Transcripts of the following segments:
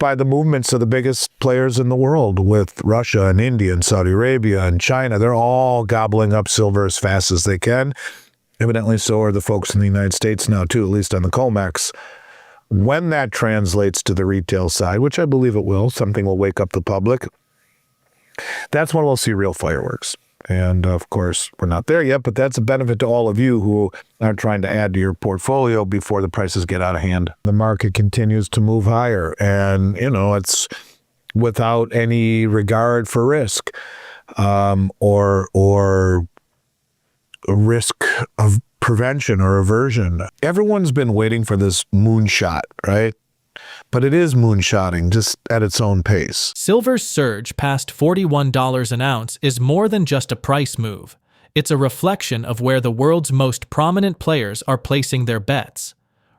by the movements of the biggest players in the world, with Russia and India and Saudi Arabia and China. They're all gobbling up silver as fast as they can. Evidently, so are the folks in the United States now, too, at least on the COMEX. When that translates to the retail side, which I believe it will, something will wake up the public, that's when we'll see real fireworks. And, of course, we're not there yet, but that's a benefit to all of you who are trying to add to your portfolio before the prices get out of hand. The market continues to move higher, and, it's without any regard for risk or a risk of prevention or aversion. Everyone's been waiting for this moonshot, right? But it is moonshotting, just at its own pace. Silver's surge past $41 an ounce is more than just a price move. It's a reflection of where the world's most prominent players are placing their bets.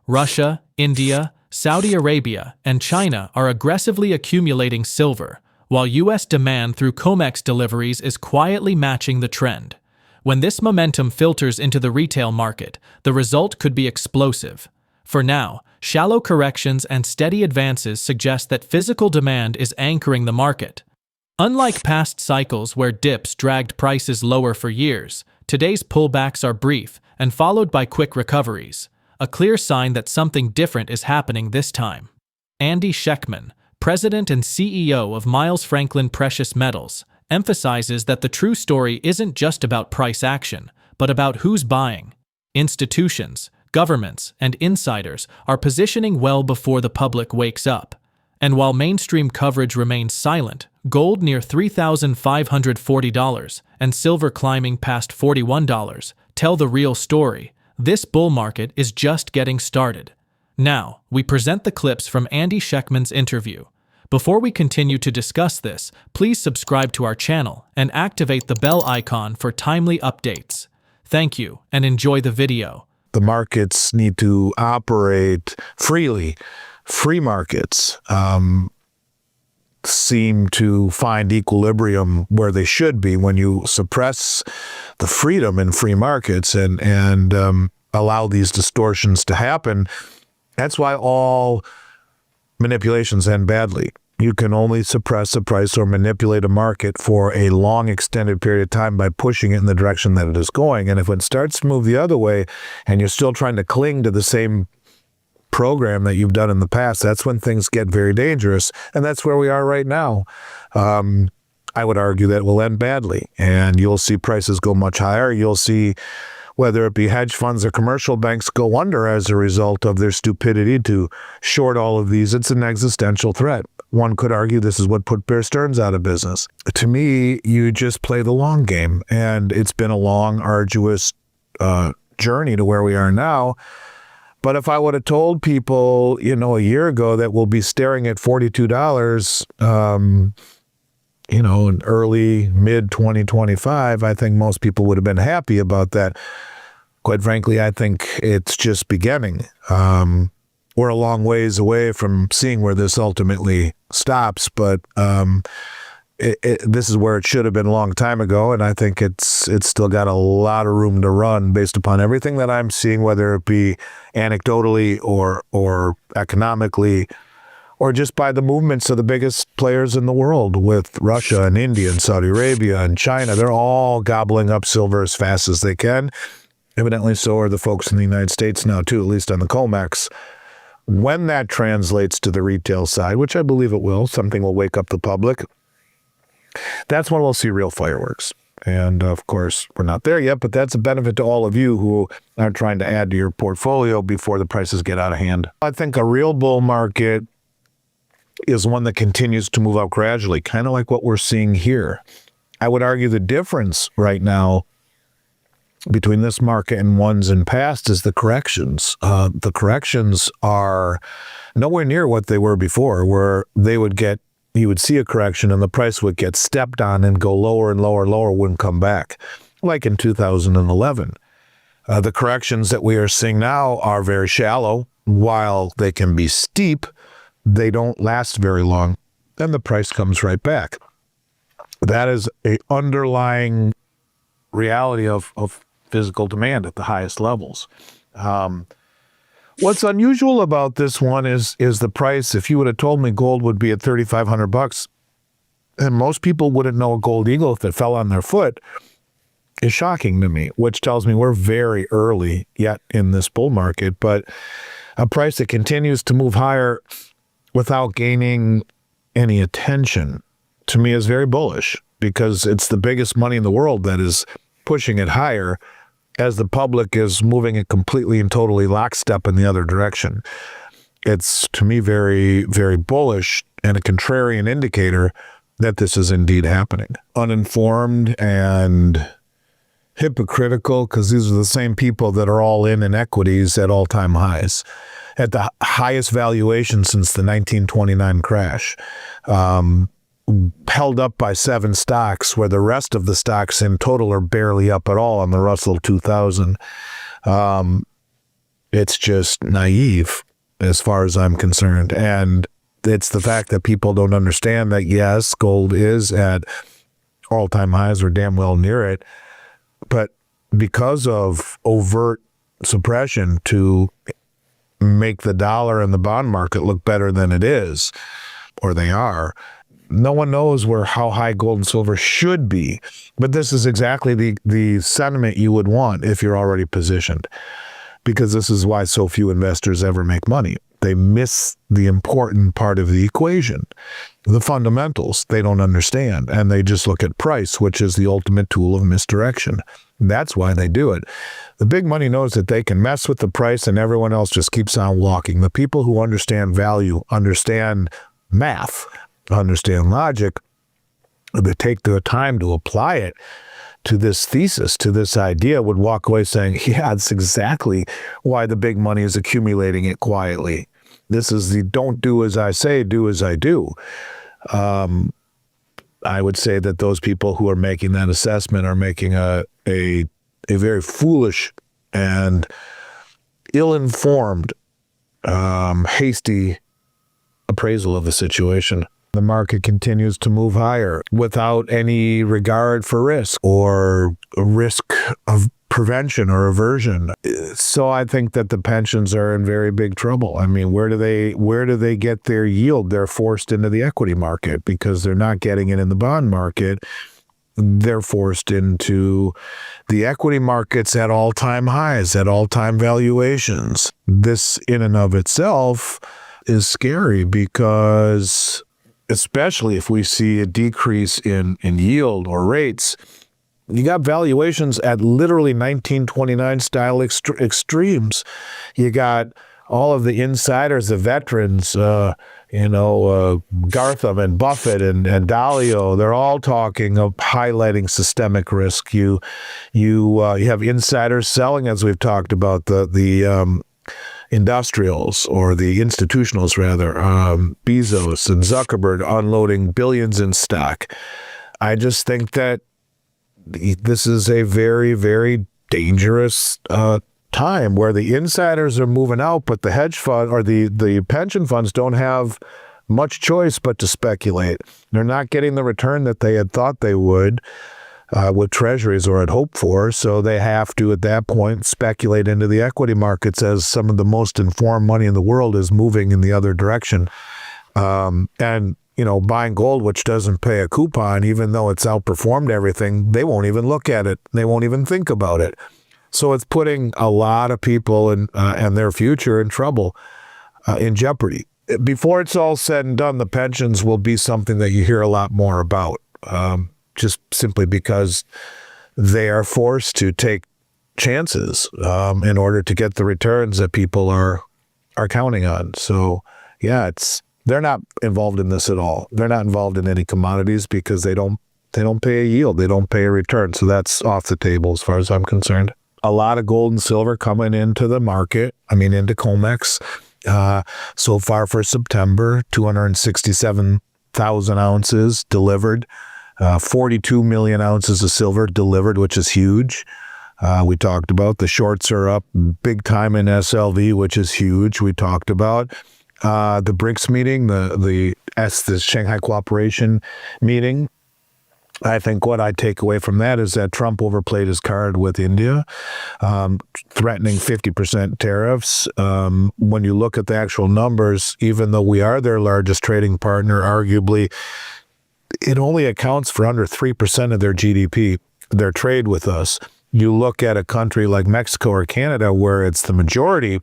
Russia, India, Saudi Arabia, and China are aggressively accumulating silver, while U.S. demand through COMEX deliveries is quietly matching the trend. When this momentum filters into the retail market, the result could be explosive. For now, shallow corrections and steady advances suggest that physical demand is anchoring the market. Unlike past cycles where dips dragged prices lower for years, today's pullbacks are brief and followed by quick recoveries, a clear sign that something different is happening this time. AndySchectman, president and CEO of Miles Franklin Precious Metals, emphasizes that the true story isn't just about price action, but about who's buying. Institutions, governments, and insiders are positioning well before the public wakes up. And while mainstream coverage remains silent, gold near $3,540 and silver climbing past $41 tell the real story. This bull market is just getting started. Now, we present the clips from AndySchectman's interview. Before we continue to discuss this, please subscribe to our channel and activate the bell icon for timely updates. Thank you, and enjoy the video. The markets need to operate freely. Free markets seem to find equilibrium where they should be. When you suppress the freedom in free markets and allow these distortions to happen, that's why all manipulations end badly. You can only suppress a price or manipulate a market for a long extended period of time by pushing it in the direction that it is going. And if it starts to move the other way and you're still trying to cling to the same program that you've done in the past, that's when things get very dangerous. And that's where we are right now. I would argue that it will end badly, and you'll see prices go much higher. You'll see whether it be hedge funds or commercial banks go under as a result of their stupidity to short all of these. It's an existential threat. One could argue this is what put Bear Stearns out of business. To me, you just play the long game, and it's been a long, arduous journey to where we are now. But if I would have told people, a year ago that we'll be staring at $42, in early, mid-2025, I think most people would have been happy about that. Quite frankly, I think it's just beginning. We're a long ways away from seeing where this ultimately stops, but this is where it should have been a long time ago, and I think it's still got a lot of room to run based upon everything that I'm seeing, whether it be anecdotally or economically, or just by the movements of the biggest players in the world, with Russia and India and Saudi Arabia and China. They're all gobbling up silver as fast as they can. Evidently, so are the folks in the United States now, too, at least on the COMEX. When that translates to the retail side, which I believe it will, something will wake up the public, that's when we'll see real fireworks. And, of course, we're not there yet, but that's a benefit to all of you who are trying to add to your portfolio before the prices get out of hand. I think a real bull market is one that continues to move up gradually, kind of like what we're seeing here. I would argue the difference right now between this market and ones in past is the corrections. The corrections are nowhere near what they were before, where you would see a correction and the price would get stepped on and go lower and lower and lower, wouldn't come back, like in 2011. The corrections that we are seeing now are very shallow. While they can be steep, they don't last very long. Then the price comes right back. That is an underlying reality of physical demand at the highest levels. What's unusual about this one is the price. If you would have told me gold would be at $3,500, and most people wouldn't know a gold eagle if it fell on their foot, is shocking to me, which tells me we're very early yet in this bull market. But a price that continues to move higher without gaining any attention, to me, is very bullish, because it's the biggest money in the world that is pushing it higher as the public is moving it completely and totally lockstep in the other direction. It's, to me, very, very bullish and a contrarian indicator that this is indeed happening. Uninformed and hypocritical, because these are the same people that are all in equities at all-time highs, at the highest valuation since the 1929 crash. Held up by 7 stocks, where the rest of the stocks in total are barely up at all on the Russell 2000. It's just naive as far as I'm concerned. And it's the fact that people don't understand that, yes, gold is at all-time highs or damn well near it, but because of overt suppression to make the dollar and the bond market look better than it is, or they are, no one knows how high gold and silver should be. But this is exactly the sentiment you would want if you're already positioned, because this is why so few investors ever make money. They miss the important part of the equation. The fundamentals, they don't understand, and they just look at price, which is the ultimate tool of misdirection. That's why they do it. The big money knows that they can mess with the price and everyone else just keeps on walking. The people who understand value, understand math, understand logic, they take their time to apply it to this thesis, to this idea, would walk away saying, yeah, that's exactly why the big money is accumulating it quietly. This is the don't do as I say, do as I do. I would say that those people who are making that assessment are making a very foolish and ill-informed, hasty appraisal of the situation. The market continues to move higher without any regard for risk or risk of prevention or aversion. So I think that the pensions are in very big trouble. I mean, where do they get their yield? They're forced into the equity market because they're not getting it in the bond market. They're forced into the equity markets at all-time highs, at all-time valuations. This in and of itself is scary, because especially if we see a decrease in yield or rates, you got valuations at literally 1929 style extremes. You got all of the insiders, the veterans, Gartham and Buffett and Dalio. They're all talking of highlighting systemic risk. You have insiders selling, as we've talked about, the industrials, or the institutionals rather, Bezos and Zuckerberg unloading billions in stock. I just think that this is a very, very dangerous time where the insiders are moving out, but the hedge fund or the pension funds don't have much choice but to speculate. They're not getting the return that they had thought they would with treasuries or had hoped for, so they have to, at that point, speculate into the equity markets, as some of the most informed money in the world is moving in the other direction. And buying gold, which doesn't pay a coupon, even though it's outperformed everything, they won't even look at it. They won't even think about it. So it's putting a lot of people and their future in trouble, in jeopardy. Before it's all said and done, the pensions will be something that you hear a lot more about, just simply because they are forced to take chances in order to get the returns that people are counting on. So, yeah, they're not involved in this at all. They're not involved in any commodities because they don't pay a yield. They don't pay a return. So that's off the table as far as I'm concerned. A lot of gold and silver coming into the market, into COMEX. So far for September, 267,000 ounces delivered, 42 million ounces of silver delivered, which is huge. We talked about the shorts are up big time in SLV, which is huge. We talked about the BRICS meeting, the Shanghai Cooperation meeting. I think what I take away from that is that Trump overplayed his card with India, threatening 50% tariffs. When you look at the actual numbers, even though we are their largest trading partner, arguably, it only accounts for under 3% of their GDP, their trade with us. You look at a country like Mexico or Canada, where it's the majority,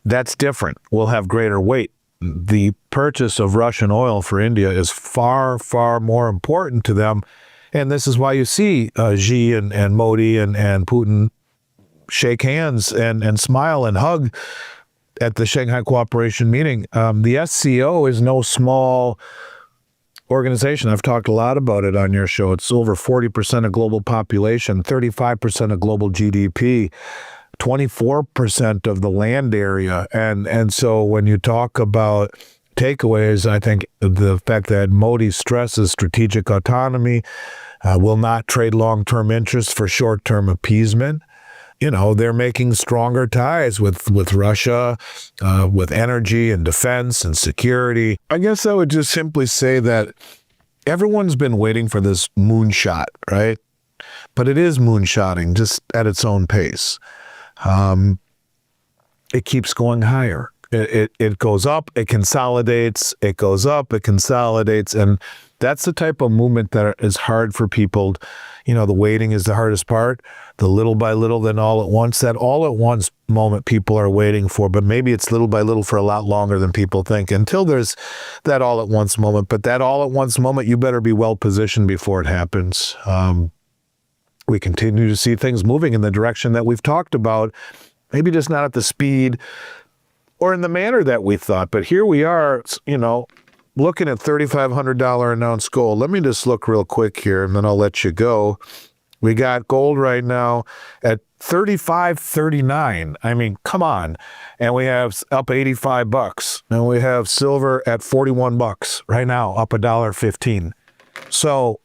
that's different. We'll have greater weight. The purchase of Russian oil for India is far, far more important to them. And this is why you see Xi and Modi and Putin shake hands and smile and hug at the Shanghai Cooperation meeting. The SCO is no small organization. I've talked a lot about it on your show. It's over 40% of global population, 35% of global GDP, 24% of the land area. And so when you talk about takeaways, I think the fact that Modi stresses strategic autonomy, will not trade long-term interests for short-term appeasement. They're making stronger ties with Russia, with energy and defense and security. I guess I would just simply say that everyone's been waiting for this moonshot, right? But it is moonshotting, just at its own pace. It keeps going higher. It goes up, it consolidates, it goes up, it consolidates. And that's the type of movement that is hard for people. The waiting is the hardest part. The little by little, then all at once. That all at once moment people are waiting for, but maybe it's little by little for a lot longer than people think until there's that all at once moment. But that all at once moment, you better be well positioned before it happens. We continue to see things moving in the direction that we've talked about, maybe just not at the speed or in the manner that we thought. But here we are, looking at $3,500 an ounce gold. Let me just look real quick here, and then I'll let you go. We got gold right now at $35.39. I mean, come on. And we have up $85. And we have silver at $41 right now, up $1.15. So,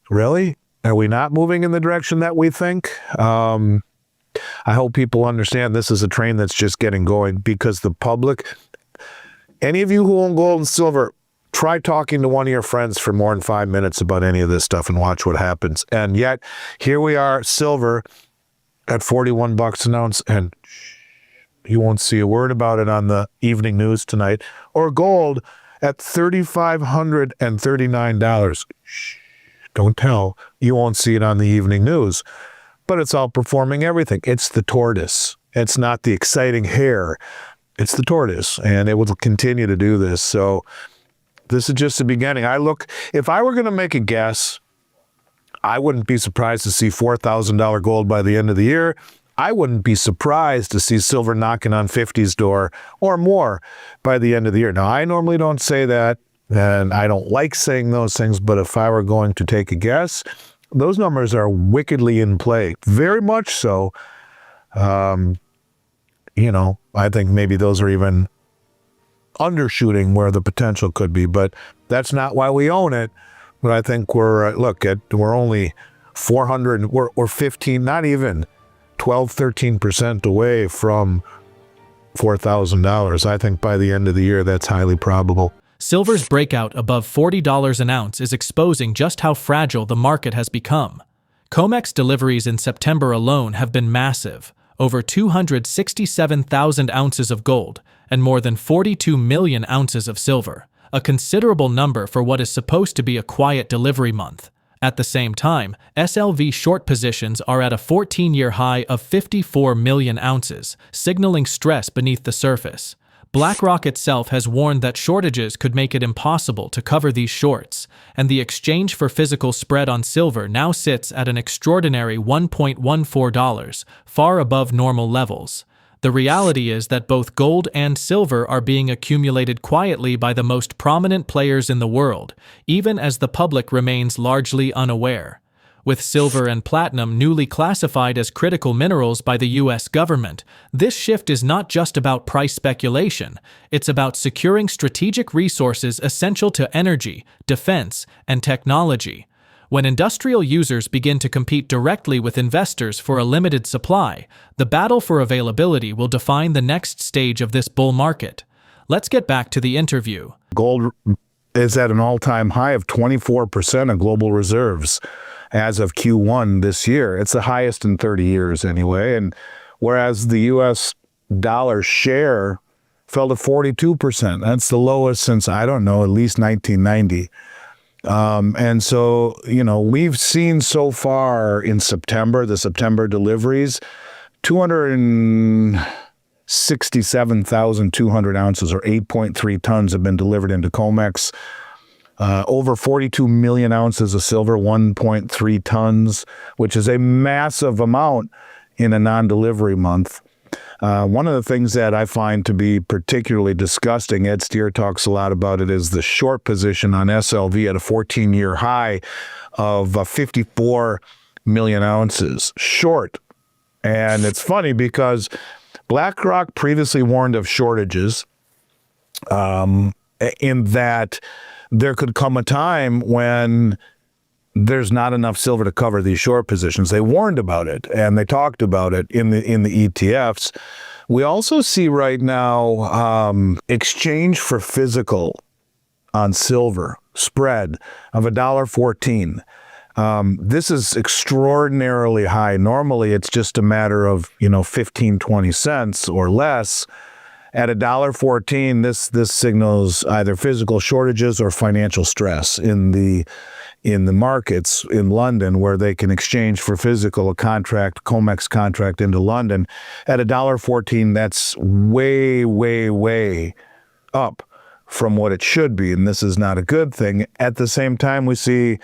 really? Are we not moving in the direction that we think? I hope people understand this is a train that's just getting going, because the public, any of you who own gold and silver, try talking to one of your friends for more than 5 minutes about any of this stuff and watch what happens. And yet, here we are, silver at $41 an ounce, and you won't see a word about it on the evening news tonight. Or gold at $3,539. Don't tell. You won't see it on the evening news. But it's outperforming everything. It's the tortoise. It's not the exciting hare. It's the tortoise, and it will continue to do this. So this is just the beginning. If I were going to make a guess, I wouldn't be surprised to see $4,000 gold by the end of the year. I wouldn't be surprised to see silver knocking on 50's door or more by the end of the year. Now, I normally don't say that, and I don't like saying those things, but if I were going to take a guess, those numbers are wickedly in play, very much so. I think maybe those are even undershooting where the potential could be, but that's not why we own it. But I think we're only 400, we're 15, not even 12, 13% away from $4,000. I think by the end of the year, that's highly probable. Silver's breakout above $40 an ounce is exposing just how fragile the market has become. COMEX deliveries in September alone have been massive, over 267,000 ounces of gold and more than 42 million ounces of silver, a considerable number for what is supposed to be a quiet delivery month. At the same time, SLV short positions are at a 14-year high of 54 million ounces, signaling stress beneath the surface. BlackRock itself has warned that shortages could make it impossible to cover these shorts, and the exchange for physical spread on silver now sits at an extraordinary $1.14, far above normal levels. The reality is that both gold and silver are being accumulated quietly by the most prominent players in the world, even as the public remains largely unaware. With silver and platinum newly classified as critical minerals by the U.S. government, this shift is not just about price speculation, it's about securing strategic resources essential to energy, defense, and technology. When industrial users begin to compete directly with investors for a limited supply, the battle for availability will define the next stage of this bull market. Let's get back to the interview. Gold is at an all-time high of 24% of global reserves as of Q1 this year. It's the highest in 30 years anyway. And whereas the U.S. dollar share fell to 42%. That's the lowest since, I don't know, at least 1990. And so, we've seen so far in September, the September deliveries, 267,200 ounces or 8.3 tons have been delivered into COMEX. Over 42 million ounces of silver, 1.3 tons, which is a massive amount in a non-delivery month. One of the things that I find to be particularly disgusting, Ed Steer talks a lot about it, is the short position on SLV at a 14-year high of 54 million ounces short. And it's funny because BlackRock previously warned of shortages, in that there could come a time when there's not enough silver to cover these short positions. They warned about it, and they talked about it in the ETFs. We also see right now exchange for physical on silver spread of $1.14. This is extraordinarily high. Normally, it's just a matter of 15, 20 cents or less. At $1.14, this signals either physical shortages or financial stress in the markets in London, where they can exchange for physical a COMEX contract into London. At $1.14, that's way, way, way up from what it should be, and this is not a good thing. At the same time, we see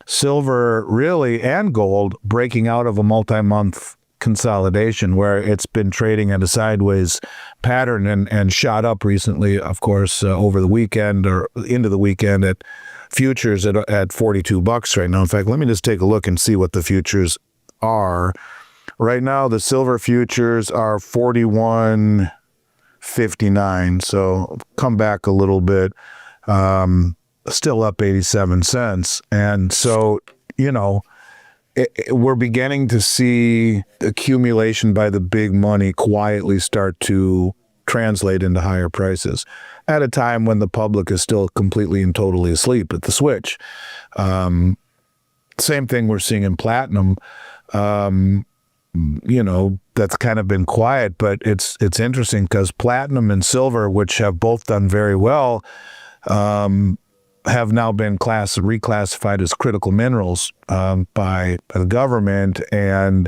silver really and gold breaking out of a multi-month consolidation where it's been trading at a sideways pattern and shot up recently, of course, over the weekend or into the weekend at futures at $42 right now. In fact, let me just take a look and see what the futures are. Right now, the silver futures are 41.59, so come back a little bit. Still up 87 cents. And so, we're beginning to see accumulation by the big money quietly start to translate into higher prices at a time when the public is still completely and totally asleep at the switch. Same thing we're seeing in platinum. That's kind of been quiet, but it's interesting because platinum and silver, which have both done very well, have now been reclassified as critical minerals by the government. And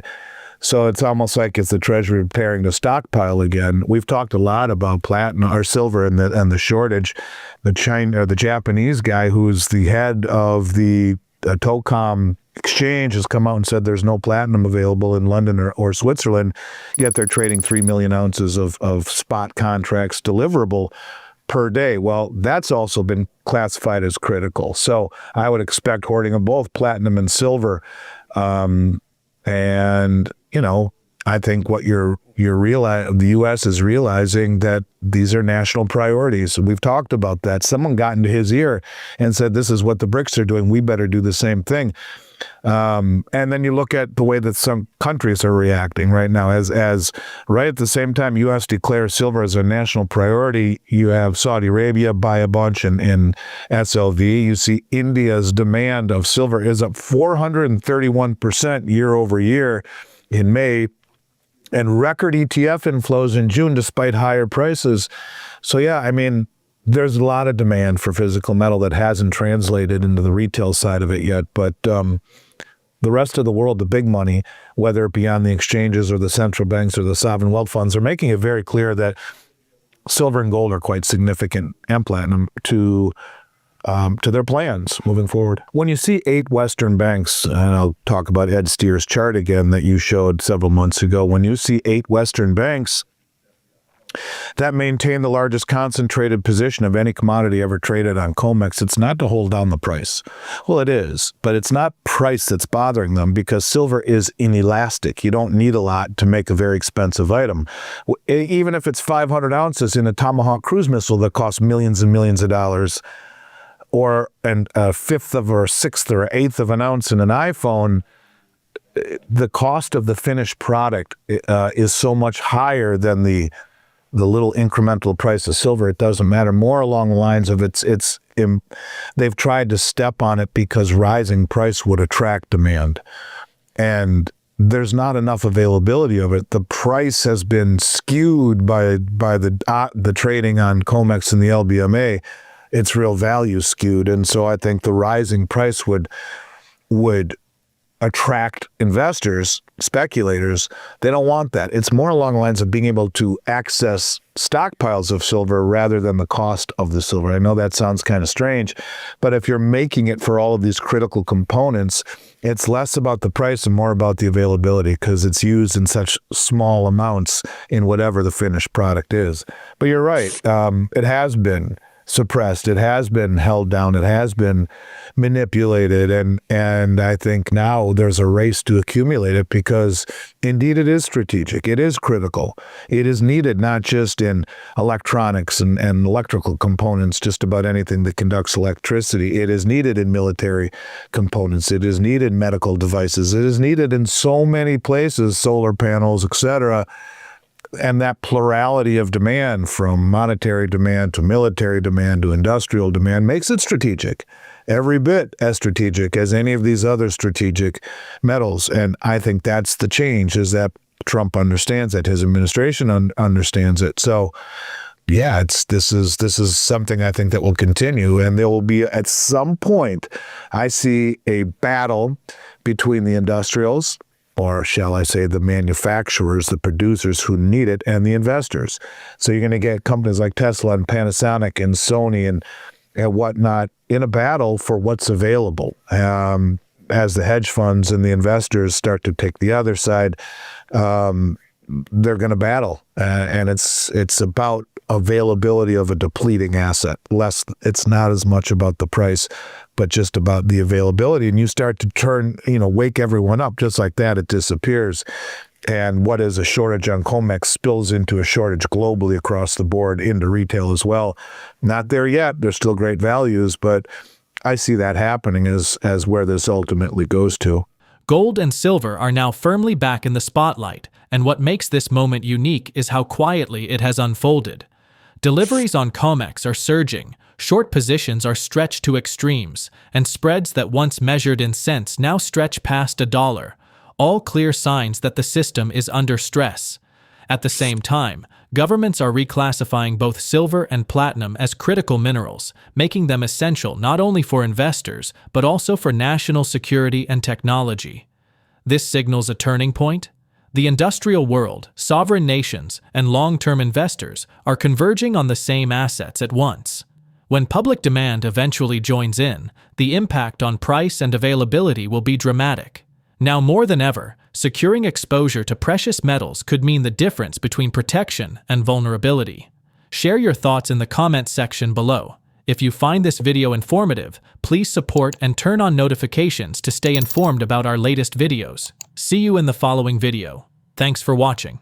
so it's almost like it's the Treasury preparing to stockpile again. We've talked a lot about platinum or silver and the shortage. The Japanese guy who's the head of the TOCOM exchange has come out and said there's no platinum available in London or Switzerland, yet they're trading 3 million ounces of spot contracts deliverable per day. Well, that's also been classified as critical. So I would expect hoarding of both platinum and silver. I think what the U.S. is realizing that these are national priorities. We've talked about that. Someone got into his ear and said, this is what the BRICS are doing. We better do the same thing. And then you look at the way that some countries are reacting right now. As right at the same time U.S. declares silver as a national priority, you have Saudi Arabia buy a bunch in SLV. You see India's demand of silver is up 431% year over year in May, and record ETF inflows in June despite higher prices. So there's a lot of demand for physical metal that hasn't translated into the retail side of it yet. But the rest of the world, the big money, whether it be on the exchanges or the central banks or the sovereign wealth funds, are making it very clear that silver and gold are quite significant, and platinum, to their plans moving forward. When you see 8 Western banks, and I'll talk about Ed Steer's chart again that you showed several months ago, when you see 8 Western banks that maintain the largest concentrated position of any commodity ever traded on COMEX, it's not to hold down the price. Well, it is, but it's not price that's bothering them because silver is inelastic. You don't need a lot to make a very expensive item. Even if it's 500 ounces in a Tomahawk cruise missile that costs millions and millions of dollars, or a fifth of or a sixth or eighth of an ounce in an iPhone, the cost of the finished product is so much higher than the little incremental price of silver. It doesn't matter. More along the lines of it's they've tried to step on it because rising price would attract demand, and there's not enough availability of it. The price has been skewed by the trading on COMEX and the LBMA. It's real value skewed, and so I think the rising price would attract investors, speculators. They don't want that. It's more along the lines of being able to access stockpiles of silver rather than the cost of the silver. I know that sounds kind of strange, but if you're making it for all of these critical components, it's less about the price and more about the availability, because it's used in such small amounts in whatever the finished product is. But you're right. It has been suppressed. It has been held down. It has been manipulated. And I think now there's a race to accumulate it, because indeed it is strategic. It is critical. It is needed not just in electronics and electrical components, just about anything that conducts electricity. It is needed in military components. It is needed in medical devices. It is needed in so many places, solar panels, etc. And that plurality of demand, from monetary demand to military demand to industrial demand, makes it strategic, every bit as strategic as any of these other strategic metals. And I think that's the change, is that Trump understands that, his administration understands it. So yeah, this is something I think that will continue, and there will be, at some point, I see a battle between the industrials, or shall I say the manufacturers, the producers who need it, and the investors. So you're going to get companies like Tesla and Panasonic and Sony and whatnot in a battle for what's available. As the hedge funds and the investors start to take the other side, they're going to battle. And it's about availability of a depleting asset. It's not as much about the price, but just about the availability. And you start to wake everyone up. Just like that, it disappears. And what is a shortage on COMEX spills into a shortage globally across the board, into retail as well. Not there yet. There's still great values, but I see that happening as where this ultimately goes to. Gold and silver are now firmly back in the spotlight, and what makes this moment unique is how quietly it has unfolded. Deliveries on COMEX are surging, short positions are stretched to extremes, and spreads that once measured in cents now stretch past $1, all clear signs that the system is under stress. At the same time, governments are reclassifying both silver and platinum as critical minerals, making them essential not only for investors, but also for national security and technology. This signals a turning point. The industrial world, sovereign nations, and long-term investors are converging on the same assets at once. When public demand eventually joins in, the impact on price and availability will be dramatic. Now more than ever, securing exposure to precious metals could mean the difference between protection and vulnerability. Share your thoughts in the comments section below. If you find this video informative, please support and turn on notifications to stay informed about our latest videos. See you in the following video. Thanks for watching.